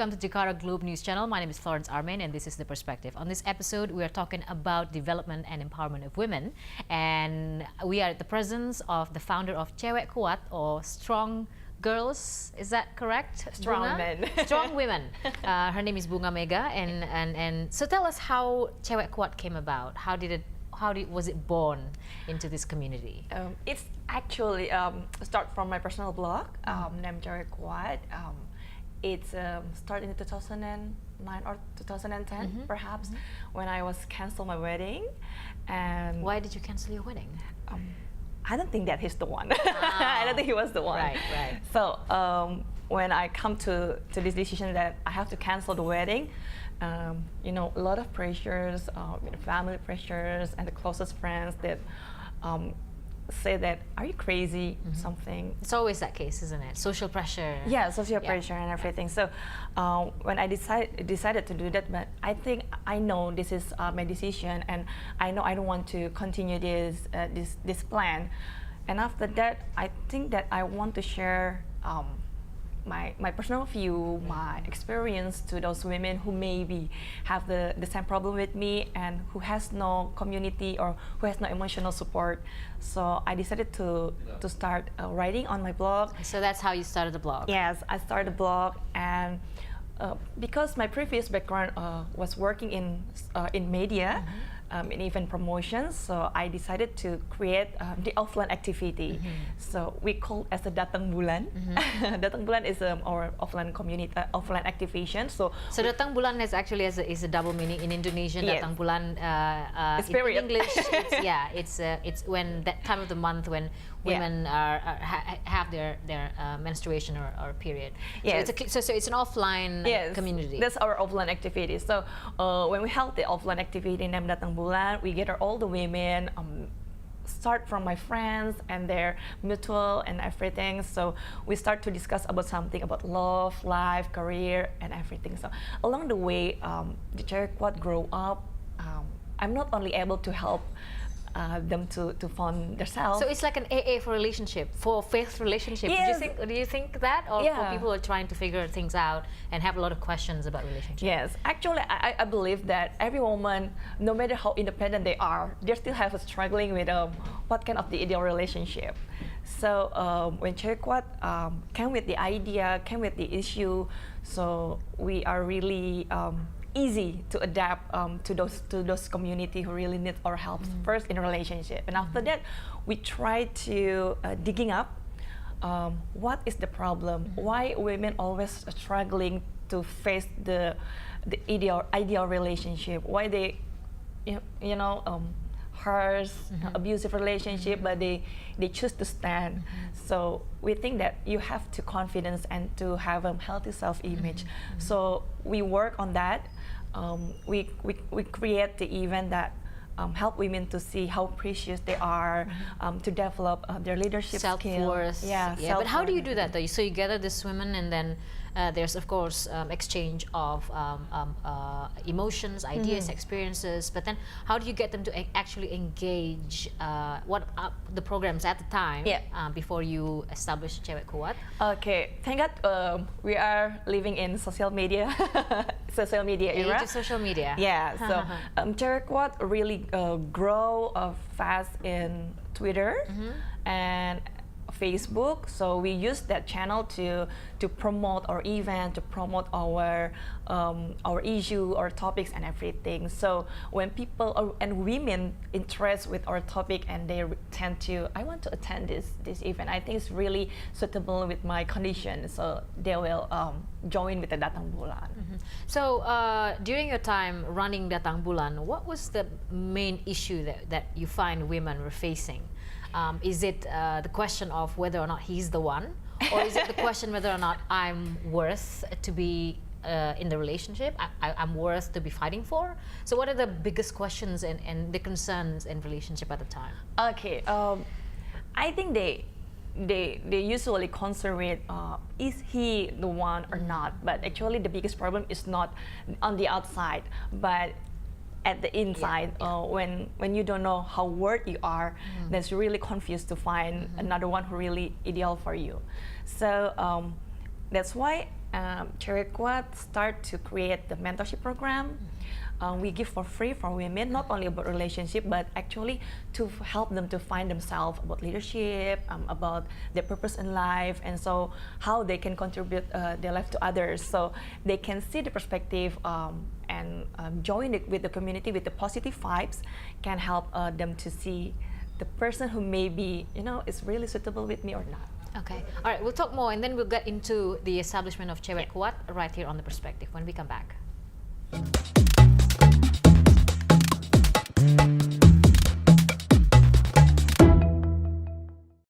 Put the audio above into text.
welcome to Jakarta Globe News Channel. My name is Florence Armein and this is The Perspective. On this episode, we are talking about development and empowerment of women. And we are at the presence of the founder of Cewequat, or Strong Girls. Is that correct? Strong Bunga? men. Strong women. Her name is Bunga Mega. And so tell us how Cewequat came about. Was it born into this community? It's actually start from my personal blog named Cewequat. It's started in 2009 or 2010, perhaps, when I was canceled my wedding. And why did you cancel your wedding? I don't think that he's the one. I don't think he was the one. Right. So when I come to this decision that I have to cancel the wedding, a lot of pressures, family pressures, and the closest friends that say that, are you crazy, something. It's always that case, isn't it? Social pressure. Yeah, social pressure and everything. So when I decided to do that, but I know this is my decision, and I know I don't want to continue this plan. And after that, I think that I want to share my personal view, my experience to those women who maybe have the same problem with me and who has no community or who has no emotional support. So I decided to start writing on my blog. So that's how you started the blog? Yes, I started a blog, and because my previous background was working in media, in event promotions, so I decided to create the offline activity. So we call as a Datang Bulan. Datang Bulan is our offline community, offline activation. So Datang Bulan is actually is a double meaning in Indonesian. Yes. Datang Bulan in English, it's when that time of the month when women have their menstruation or period. Yes. So it's an offline community. That's our offline activity. So when we held the offline activity named Datang Bulan, we gather all the women, start from my friends and their mutual and everything. So we start to discuss about something about love, life, career, and everything. So along the way, the Cewequat grow up. I'm not only able to help them to fund themselves. So it's like an AA for relationship, for faith relationship. Yes. Do you think that, or for people who are trying to figure things out and have a lot of questions about relationships? Yes, actually, I believe that every woman, no matter how independent they are, they still have a struggling with what kind of the ideal relationship. So when Cewequat came with the idea, came with the issue, so we are really easy to adapt to those community who really need our help first in a relationship, and after that we try to digging up what is the problem, why women always struggling to face the ideal relationship, why they harsh, abusive relationship, but they choose to stand. So we think that you have to confidence and to have a healthy self-image. So we work on that. We create the event that help women to see how precious they are, to develop their leadership self-worth. skills. Yeah. But how do you do that though? So you gather these women, and then there's of course exchange of emotions, ideas, experiences. But then how do you get them to actually engage? What are the programs at the time before you establish Cewequat? Okay, thank God we are living in social media, era. Age of social media. Yeah. So Cewequat really grow fast in Twitter and Facebook. So we use that channel to promote our event, to promote our issue, our topics, and everything. So when people and women interest with our topic, and they tend to, I want to attend this event, I think it's really suitable with my condition, so they will join with the Datang Bulan. So during your time running Datang Bulan, what was the main issue that you find women were facing? Is it the question of whether or not he's the one, or is it the question whether or not I'm worth to be in the relationship, I'm worth to be fighting for? So what are the biggest questions and the concerns in relationship at the time? Okay, I think they usually concern with is he the one or not, but actually the biggest problem is not on the outside, but at the inside. When you don't know how worth you are, then it's really confused to find another one who really ideal for you. So That's why Cewequat start to create the mentorship program. We give for free for women, not only about relationship, but actually to help them to find themselves about leadership, about their purpose in life, and so how they can contribute their life to others. So they can see the perspective and join with the community with the positive vibes, can help them to see the person who maybe, is really suitable with me or not. Okay. All right, we'll talk more and then we'll get into the establishment of Cewequat right here on The Perspective when we come back.